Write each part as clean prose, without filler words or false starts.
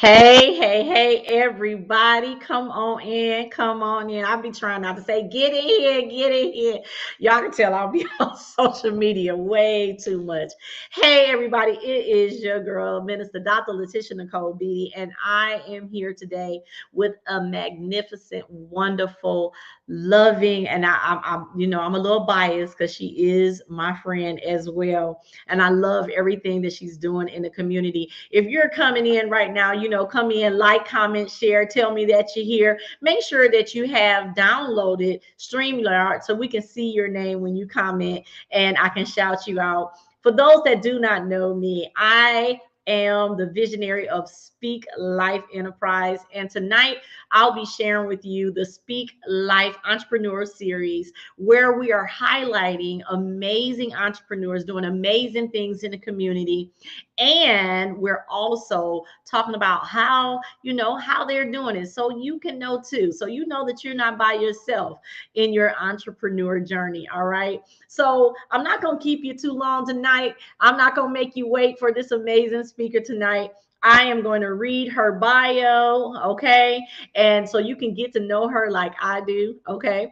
Hey, everybody. Come on in, come on in. I'll be trying not to say, get in here. Y'all can tell I'll be on social media way too much. Hey, everybody. It is your girl, Minister Dr. Laticia Nicole, and I am here today with a magnificent, wonderful, loving, and I'm a little biased because she is my friend as well. And I love everything that she's doing in the community. If you're coming in right now, come in, like, comment, share, tell me that you're here. Make sure that you have downloaded StreamYard so we can see your name when you comment and I can shout you out. For those that do not know me, I am the visionary of Speak Life Enterprise. And tonight I'll be sharing with you the Speak Life Entrepreneur Series, where we are highlighting amazing entrepreneurs doing amazing things in the community. And we're also talking about how they're doing it so you can know too. So you know that you're not by yourself in your entrepreneur journey. All right. So I'm not going to keep you too long tonight. I'm not going to make you wait for this amazing speaker tonight. I am going to read her bio, okay? And so you can get to know her like I do, okay?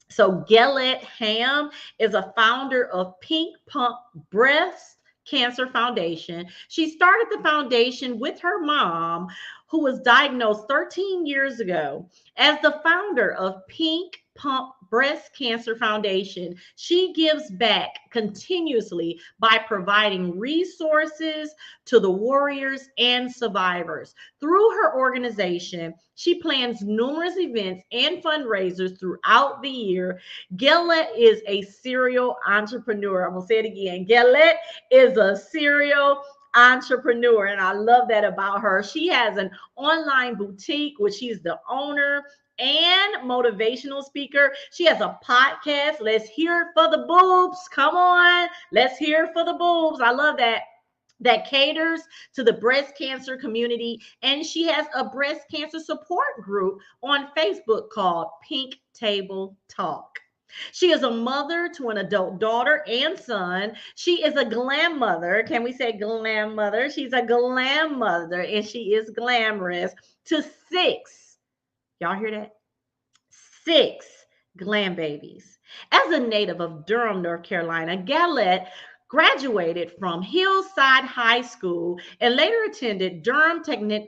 So Gailette Hamm is a founder of Pink Pump Breast Cancer Foundation. She started the foundation with her mom, who was diagnosed 13 years ago. As the founder of Pink Pump Breast Cancer Foundation, she gives back continuously by providing resources to the warriors and survivors. Through her organization, she plans numerous events and fundraisers throughout the year. Gailette is a serial entrepreneur. I'm going to say it again. Gailette is a serial entrepreneur, and I love that about her. She has an online boutique, which she's the owner and motivational speaker. She has a podcast. Let's hear it for the boobs. Come on. Let's hear it for the boobs. I love that caters to the breast cancer community. And she has a breast cancer support group on Facebook called Pink Table Talk. She is a mother to an adult daughter and son. She is a glam mother. Can we say glam mother? She's a glam mother and she is glamorous to six. Y'all hear that? Six glam babies. As a native of Durham, North Carolina, Gailette graduated from Hillside High School and later attended Durham Technical,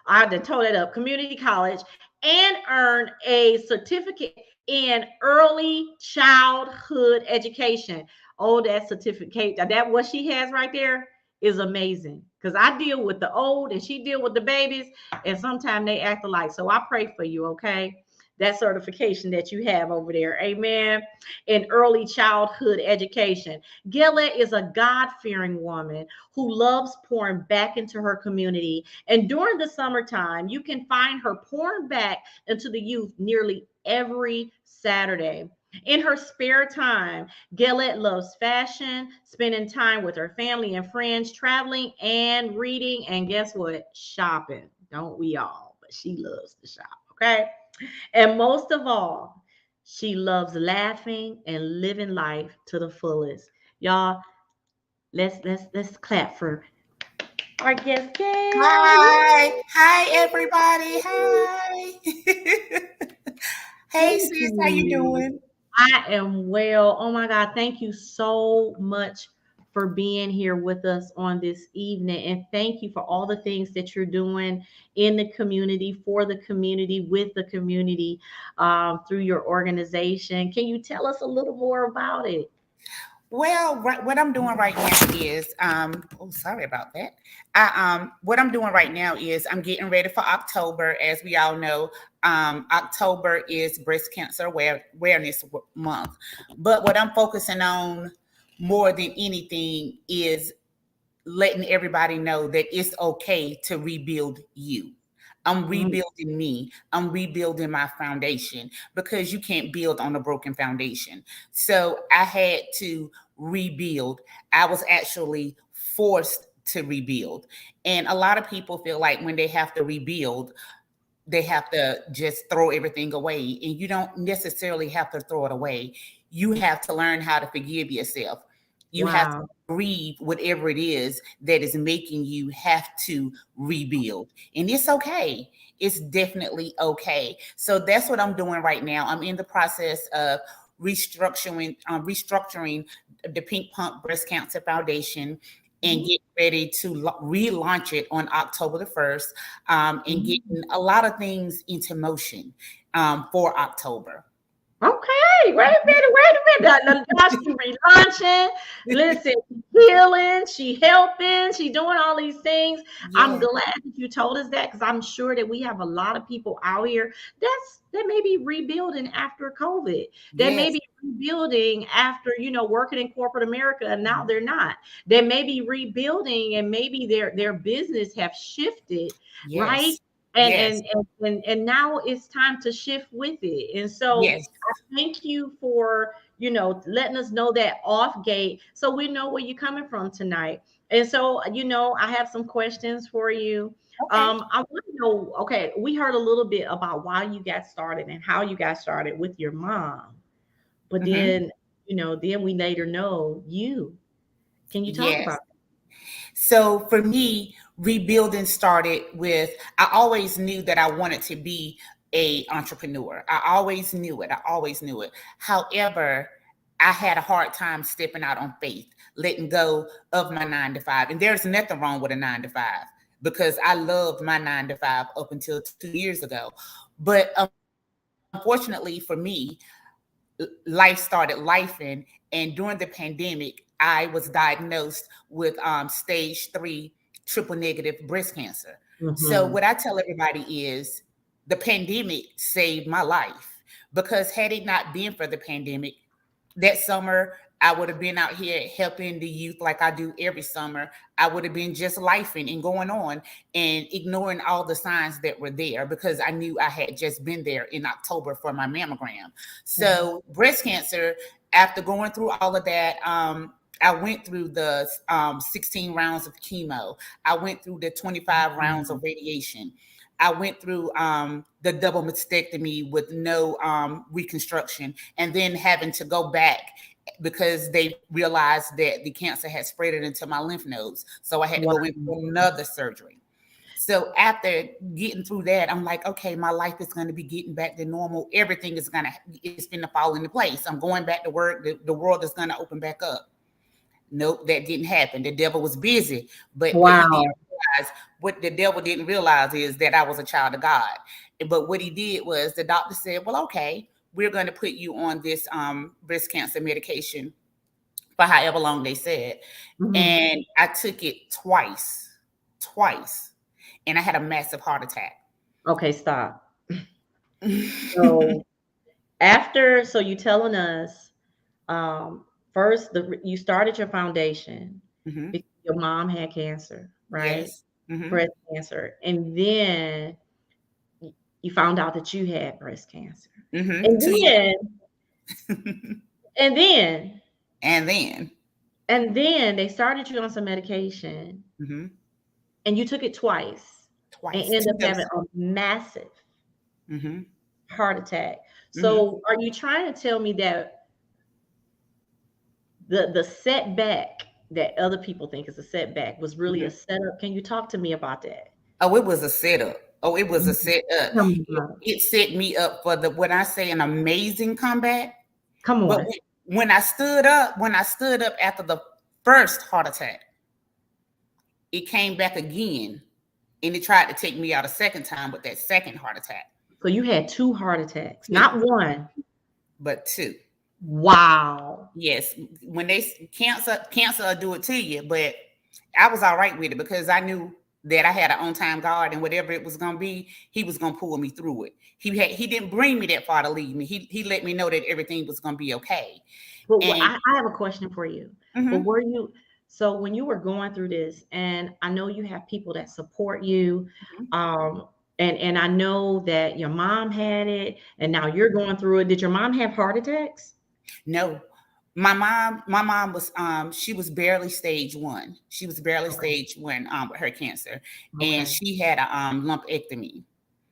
I had to toe that up, Community College, and earned a certificate in early childhood education. Oh, that certificate, that what she has right there is amazing. Because I deal with the old and she deal with the babies, and sometimes they act alike. So I pray for you, okay? That certification that you have over there. Amen. In early childhood education. Gailette is a God-fearing woman who loves pouring back into her community. And during the summertime, you can find her pouring back into the youth nearly every Saturday. In her spare time, Gailette loves fashion, spending time with her family and friends, traveling and reading, and guess what? Shopping. Don't we all? But she loves to shop, okay? And most of all, she loves laughing and living life to the fullest. Y'all, let's clap for our guest Gail. Hi everybody. Hi. Hey Thank sis, how you you. doing? I am well. Oh my God. Thank you so much for being here with us on this evening. And thank you for all the things that you're doing in the community, for the community, with the community, through your organization. Can you tell us a little more about it? Well, what I'm doing right now is oh sorry about that. What I'm doing right now is I'm getting ready for October. As we all know, October is breast cancer awareness month. But what I'm focusing on more than anything is letting everybody know that it's okay to rebuild you. I'm Mm, rebuilding me. I'm rebuilding my foundation because you can't build on a broken foundation. So I had to rebuild. I was actually forced to rebuild. And a lot of people feel like when they have to rebuild, they have to just throw everything away. And you don't necessarily have to throw it away. You have to learn how to forgive yourself. You have to Wow. grieve whatever it is that is making you have to rebuild. And it's okay. It's definitely okay. So that's what I'm doing right now. I'm in the process of restructuring the Pink Pump Breast Cancer Foundation and Mhm, get ready to relaunch it on October the 1st, and mhm. getting a lot of things into motion for October. Okay, wait a minute. Now she relaunching. Listen, healing, she helping, she doing all these things. I'm Yeah. glad that you told us that because I'm sure that we have a lot of people out here that may be rebuilding after COVID. That may Yes. be rebuilding after, working in corporate America and now they're not. They may be rebuilding and maybe their business have shifted, right? Yes. And Yes. and and now it's time to shift with it. And so Yes. thank you for, letting us know that off gate so we know where you're coming from tonight. And so, I have some questions for you. Okay. I want to know, okay, we heard a little bit about why you got started and how you got started with your mom. But Hmm. then we later know you. Can you talk Yes. about So for me, rebuilding started with, I always knew that I wanted to be a entrepreneur. I always knew it. I always knew it. However, I had a hard time stepping out on faith, letting go of my 9 to 5. And there's nothing wrong with a 9 to 5 because I loved my 9 to 5 up until 2 years ago. But unfortunately for me, life started lifing, and during the pandemic I was diagnosed with stage 3 triple negative breast cancer. that? So Hmm. what I tell everybody is the pandemic saved my life, because had it not been for the pandemic, that summer I would have been out here helping the youth like I do every summer. I would have been just lifing and going on and ignoring all the signs that were there because I knew I had just been there in October for my mammogram. Hmm. So breast cancer, after going through all of that, I went through the 16 rounds of chemo. I went through the 25 rounds of radiation. I went through the double mastectomy with no reconstruction, and then having to go back because they realized that the cancer had spread it into my lymph nodes. So I had to Wow. go in for another surgery. So after getting through that, I'm like, okay, my life is going to be getting back to normal. Everything is it's going to fall into place. I'm going back to work. The world is going to open back up. Nope, that didn't happen. The devil was busy, but Wow. what the devil didn't realize is that I was a child of God. But what he did was the doctor said, well, okay, we're going to put you on this breast cancer medication for however long they said. Hmm. And I took it twice, and I had a massive heart attack. Okay, stop. So so you telling us, first you started your foundation Hmm. because your mom had cancer, right? Yes. Hmm. Breast cancer, and then you found out that you had breast cancer, Hmm. and 2 years. then and then And then. they started you on some medication, Hmm. and you took it twice, and Twice, ended two up having doses. a massive Hmm. heart attack. Hmm. So, are you trying to tell me that the setback that other people think is a setback was really a Hmm. setup? Can you talk to me about that? Oh, it was a setup. Oh, it was a Mhm. setup. Tell me It, about it. it set me up for the when I say an amazing comeback. Come But on. when I stood up after the first heart attack, it came back again, and it tried to take me out a second time with that second heart attack. So you had two heart attacks, Two, not one. but two. Wow. Yes, when they cancer will do it to you, but I was all right with it because I knew that I had an on time God, and whatever it was gonna be, He was gonna pull me through it. He didn't bring me that far to leave me. He let me know that everything was gonna be okay. But And I have a question for you. But mhm, were you so when you were going through this, and I know you have people that support you, mhm. um, and I know that your mom had it, and now you're going through it. Did your mom have heart attacks? No, my mom was she was barely stage 1. She was barely Okay. stage 1 with her cancer, and Okay. she had a lumpectomy,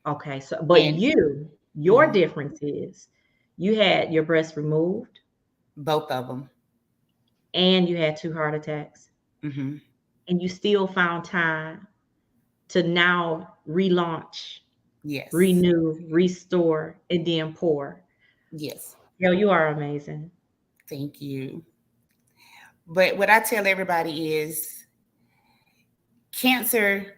Okay. So, but and your mhm, difference is you had your breast removed. both of them. and you had 2 heart attacks, Mm-hmm. and you still found time to now relaunch, Yes. renew, restore, and then pour. Yes. Yo, you are amazing. Thank you. But what I tell everybody is cancer,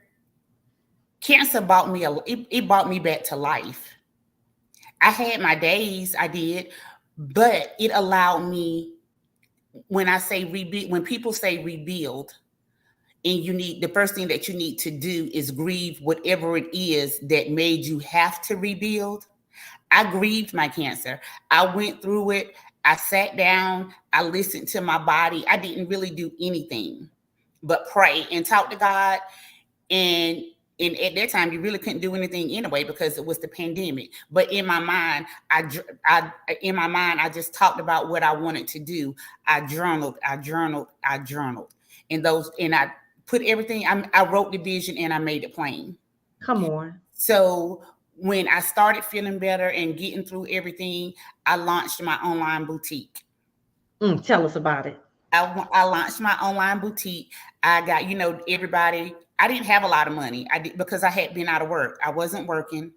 cancer brought me it brought me back to life. I had my days, I did, but it allowed me, when I say rebuild, when people say rebuild, and you need, the first thing that you need to do is grieve whatever it is that made you have to rebuild. I grieved my cancer. I went through it. I sat down. I listened to my body. I didn't really do anything but pray and talk to God. And at that time, you really couldn't do anything anyway because it was the pandemic. But in my mind, I just talked about what I wanted to do. I journaled, and I put everything. I wrote the vision and I made it plain. Come on. So when I started feeling better and getting through everything, I launched my online boutique. Tell us about it. I launched my online boutique. I got, everybody, I didn't have a lot of money. I did because I had been out of work. I wasn't working.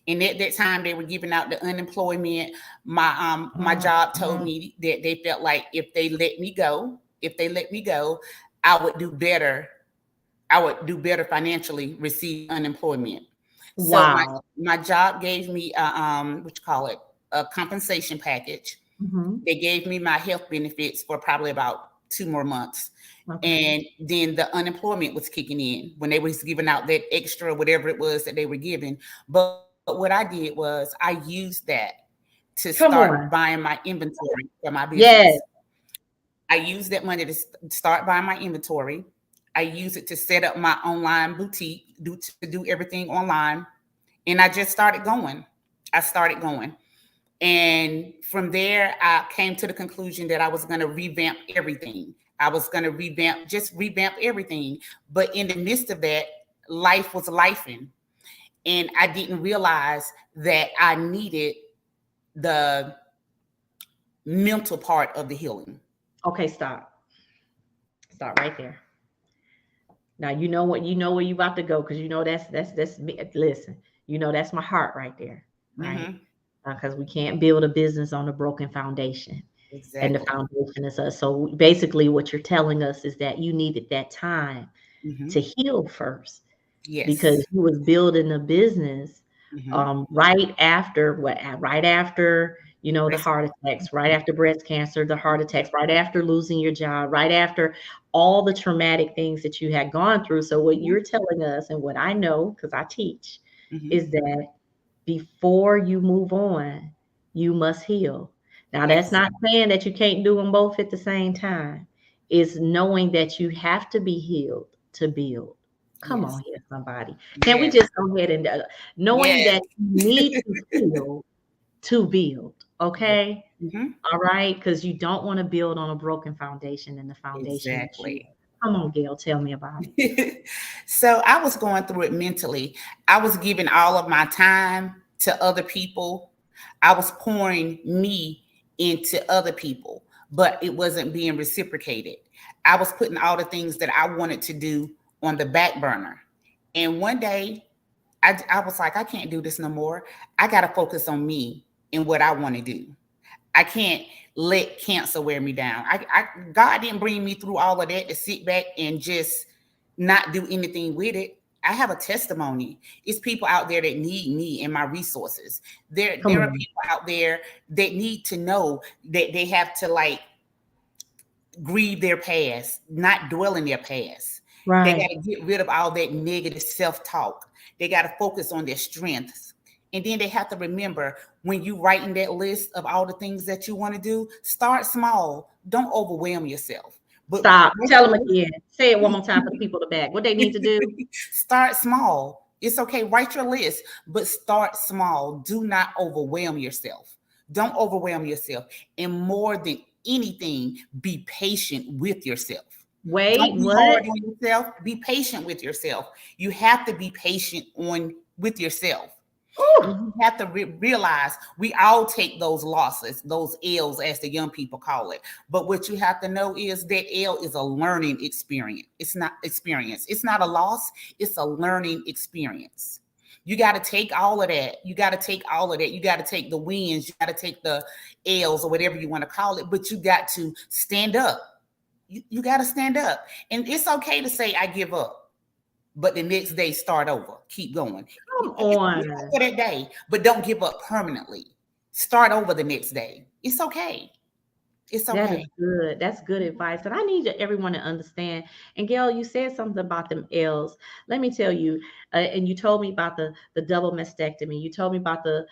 And at that time they were giving out the unemployment. My job told me that they felt like if they let me go, I would do better. I would do better financially, receive unemployment. So Wow. my job gave me what you call it, a compensation package. Hmm. They gave me my health benefits for probably about 2 more months. Okay. And then the unemployment was kicking in when they was giving out that extra, whatever it was that they were giving. But what I did was I used that to Come start on. buying my inventory for my business. Yes. I used that money to start buying my inventory. I used it to set up my online boutique, to do everything online. And I just started going. I started going. And from there, I came to the conclusion that I was going to revamp everything. I was going to revamp everything. But in the midst of that, life was lifing. And I didn't realize that I needed the mental part of the healing. Okay, stop. Stop right there. Now you know what, you know where you about to go, because you know that's me. Listen, you know that's my heart right there, right? Mm-hmm. Because we can't build a business on a broken foundation, and the Exactly. foundation is us. So basically, what you're telling us is that you needed that time Mm-hmm. to heal first, because Yes. you was building a business Mm-hmm. right after right after the Breast. heart attacks, right after breast cancer, the heart attacks, right after losing your job, right after all the traumatic things that you had gone through. So what Mm-hmm. you're telling us, and what I know because I teach, Mm-hmm. is that before you move on, you must heal. Now, that's Yes. not saying that you can't do them both at the same time. It's knowing that you have to be healed to build. Come Yes. on here, somebody. Can we Yes. just go ahead and knowing Yes. that you need to heal to build? Yes. Okay. Mm-hmm. All right. Because you don't want to build on a broken foundation, and the foundation is you. Exactly. Come on, Gail. Tell me about it. So I was going through it mentally. I was giving all of my time to other people. I was pouring me into other people, but it wasn't being reciprocated. I was putting all the things that I wanted to do on the back burner. And one day I was like, I can't do this no more. I got to focus on me and what I want to do. I can't let cancer wear me down. God didn't bring me through all of that to sit back and just not do anything with it. I have a testimony. It's people out there that need me and my resources. Come There are on. people out there that need to know that they have to like grieve their past, not dwell in their past. They got Right. to get rid of all that negative self-talk. They got to focus on their strengths. And then they have to remember, when you writing that list of all the things that you want to do, start small. Don't overwhelm yourself. But Stop. Tell them again. Say it one more time for the people in the back. What they need to do? start small. It's okay. Write your list, but start small. Do not overwhelm yourself. Don't overwhelm yourself. And more than anything, be patient with yourself. Don't Wait, be what? hard on yourself. Be patient with yourself. You have to be patient with yourself. Ooh, And you have to realize we all take those losses, those L's, as the young people call it. But what you have to know is that L is a learning experience. It's not experience. It's not a loss. It's a learning experience. You got to take all of that. You got to take all of that. You got to take the wins. You got to take the L's or whatever you want to call it. But you got to stand up. You got to stand up. And it's okay to say, I give up. But the next day, start over. Keep going. come Get up on. for that day, but don't give up permanently. Start over the next day. It's okay. It's That is okay. good. That's good advice. And I need everyone to understand. And Gail, you said something about them L's. Let me tell you, and you told me about the double mastectomy. You told me about the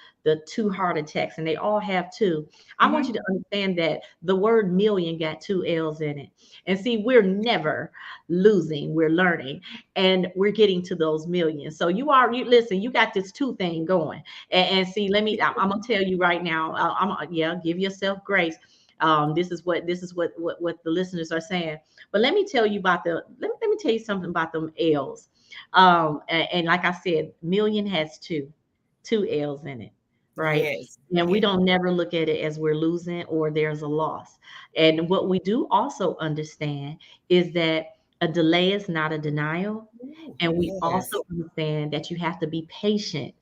two heart attacks, and they all have two. I want you Mm-hmm. to understand that the word million got two L's in it. And see, we're never losing, we're learning, and we're getting to those millions. So you listen, you got this two thing going. And see, I'm gonna tell you right now, yeah, give yourself grace. This is what the listeners are saying. But let me tell you about let me tell you something about them L's. And like I said, million has two L's in it, right? Yes. And we Yes. don't never look at it as we're losing or there's a loss. And what we do also understand is that a delay is not a denial. Ooh, And we also yes. understand that you have to be patient,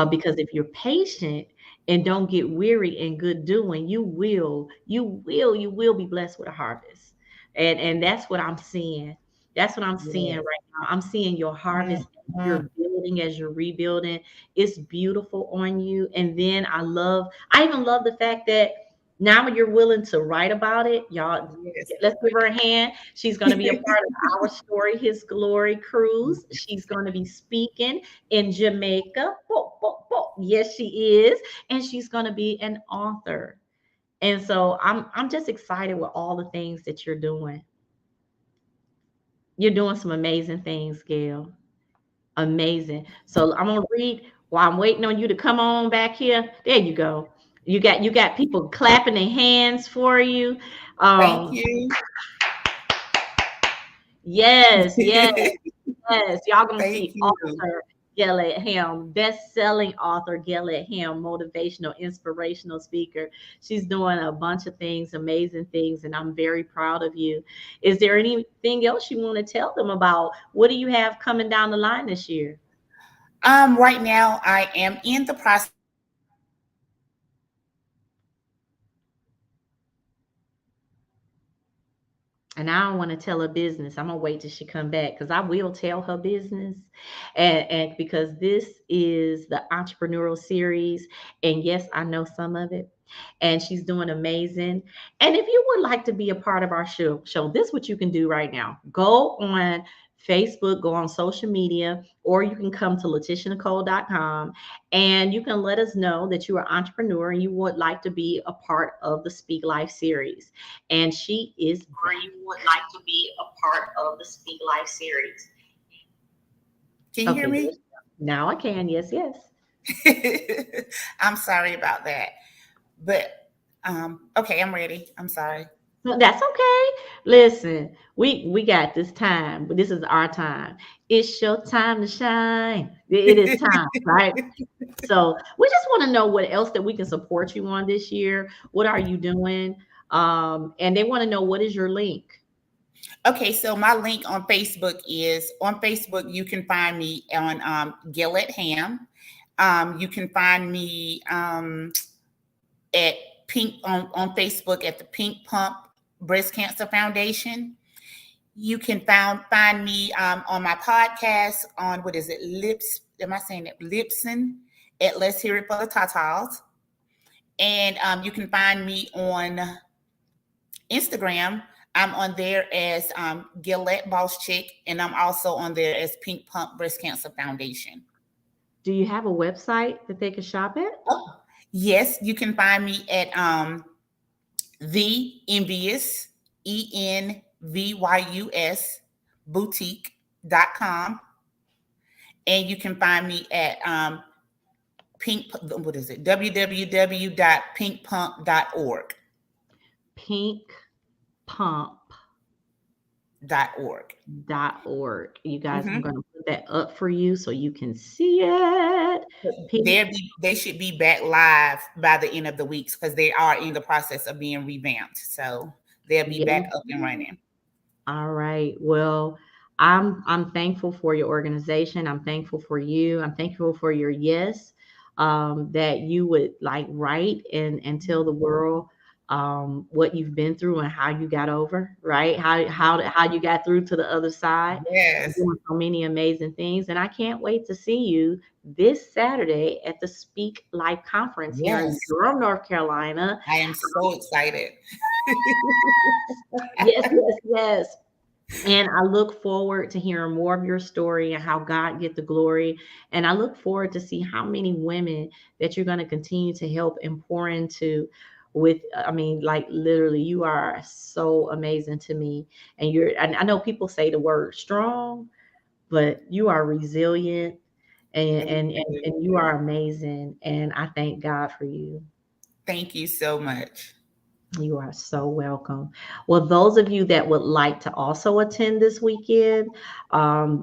because if you're patient and don't get weary in good doing, you will be blessed with a harvest. And that's what I'm seeing. That's what I'm seeing Yes. right now. I'm seeing your harvest as you're building, as you're rebuilding. It's beautiful on you. And then I even love the fact that now you're willing to write about it. Y'all, Yes. let's give her a hand. She's going to be a part of our Story His Glory cruise. She's going to be speaking in Jamaica. Yes, she is. And she's going to be an author. And so I'm just excited with all the things that you're doing. You're doing some amazing things, Gail. Amazing. So I'm gonna read while I'm waiting on you to come on back here. There you go. You got people clapping their hands for you. Thank Um, you. yes, yes. Yes, y'all gonna Thank see you. author Gailette Hamm, best-selling author Gailette Hamm, motivational, inspirational speaker. She's doing a bunch of things, amazing things, and I'm very proud of you. Is there anything else you want to tell them about? What do you have coming down the line this year? Right now I am in the process. And I don't want to tell her business. I'm gonna wait till she come back because I will tell her business, and because this is the entrepreneurial series, and yes, I know some of it, and she's doing amazing. And if you would like to be a part of our show, this is what you can do right now. Go on Facebook, go on social media, or you can come to LaticiaNicole.com and you can let us know that you're an entrepreneur and you would like to be a part of the Speak Life series. And she is or you would like to be a part of the Speak Life series. Can you hear Okay, me? now I can. Yes, yes. I'm sorry about that. But okay, I'm ready. I'm sorry. No, that's okay. Listen, we got this time, but this is our time. It's your time to shine. It is time, right? So we just want to know what else that we can support you on this year. What are you doing? And they want to know what is your link. Okay, so my link on Facebook, you can find me on Gailette Hamm. You can find me at Pink on Facebook at the Pink Pump Breast Cancer Foundation. You can find me on my podcast on what is it? Lips, am I saying it? Lipson at Let's Hear It for the Tatas. And you can find me on Instagram. I'm on there as Gailette Boss Chick, and I'm also on there as Pink Pump Breast Cancer Foundation. Do you have a website that they can shop at? Oh, yes, you can find me at the Envious ENVYUS boutique.com. And you can find me at pink what is it www.pinkpump.org. Pink Pump .org. .org. You guys, I'm Mm-hmm. going to put that up for you so you can see it. Peace. They should be back live by the end of the weeks because they are in the process of being revamped. So they'll be Yeah. back up and running. All right. Well, I'm thankful for your organization. I'm thankful for you. I'm thankful for your yes, that you would like write and tell the world what you've been through and how you got over, right? How you got through to the other side. You're Yes. doing so many amazing things, and I can't wait to see you this Saturday at the Speak Life Conference here in Yes. Durham, North Carolina. I am so excited. Yes, yes, yes. And I look forward to hearing more of your story and how God get the glory. And I look forward to see how many women that you're going to continue to help and pour into with, I mean, like literally, you are so amazing to me. And and I know people say the word strong, but you are resilient and you are amazing. And I thank God for you. Thank you so much. You are so welcome. Well, those of you that would like to also attend this weekend,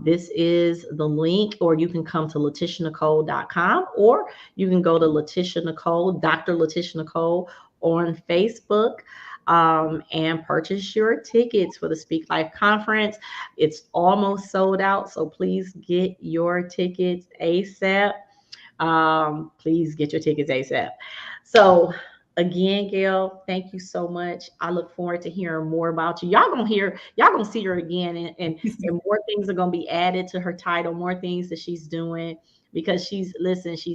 this is the link, or you can come to LaticiaNicole.com, or you can go to Laticia Nicole, Dr. Laticia Nicole on Facebook, and purchase your tickets for the Speak Life Conference. It's almost sold out, so please get your tickets ASAP. Please get your tickets ASAP. So again, Gail, thank you so much. I look forward to hearing more about you. Y'all gonna see her again, and more things are gonna be added to her title, more things that she's doing because she's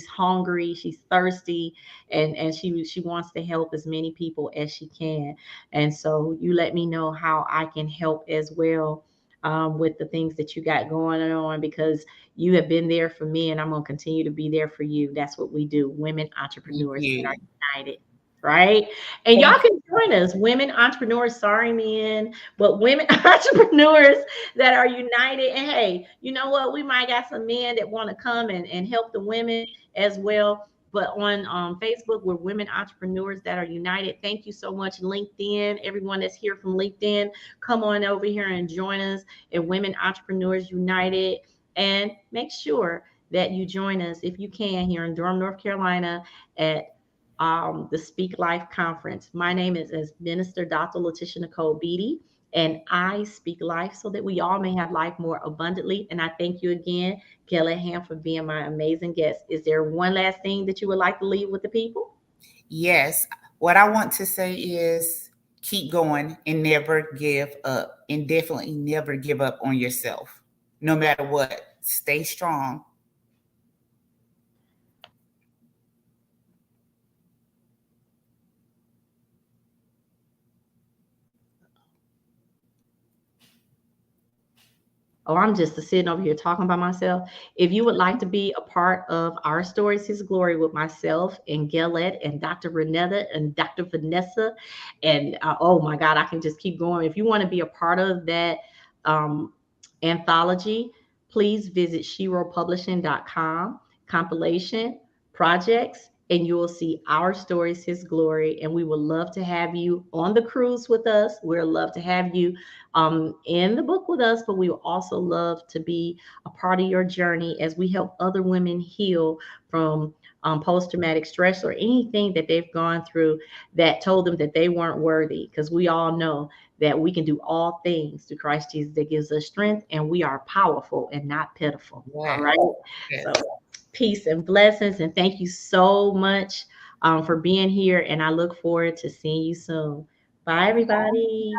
hungry, she's thirsty, and she wants to help as many people as she can. And so you let me know how I can help as well. With the things that you got going on, because you have been there for me, and I'm going to continue to be there for you. That's what we do, women Thank entrepreneurs that you. are united, right? And y'all Thank can join us, women entrepreneurs, sorry, men, but women entrepreneurs that are united. And hey, you know what? We might got some men that want to come and help the women as well. But on Facebook, we're women entrepreneurs that are united. Thank you so much, LinkedIn. Everyone that's here from LinkedIn, come on over here and join us at Women Entrepreneurs United. And make sure that you join us if you can here in Durham, North Carolina at the Speak Life Conference. My name is Minister Dr. Laticia Nicole Beatty, and I speak life so that we all may have life more abundantly. And I thank you again, Gailette Hamm, for being my amazing guest. Is there one last thing that you would like to leave with the people? Yes. What I want to say is keep going and never give up. And definitely never give up on yourself. No matter what. Stay strong. Or I'm just sitting over here talking by myself. If you would like to be a part of our Stories His Glory with myself and Gailette and Dr. Renetta and Dr. Vanessa, and oh my God, I can just keep going. If you want to be a part of that um, anthology, please visit sheropublishing.com, compilation, projects, and you will see our stories, His glory. And we would love to have you on the cruise with us. We'd love to have you in the book with us, but we would also love to be a part of your journey as we help other women heal from post traumatic stress or anything that they've gone through that told them that they weren't worthy. Because we all know that we can do all things through Christ Jesus that gives us strength, and we are powerful and not pitiful. All Yes. right. Yes. So, peace and blessings. And thank you so much for being here. And I look forward to seeing you soon. Bye, everybody.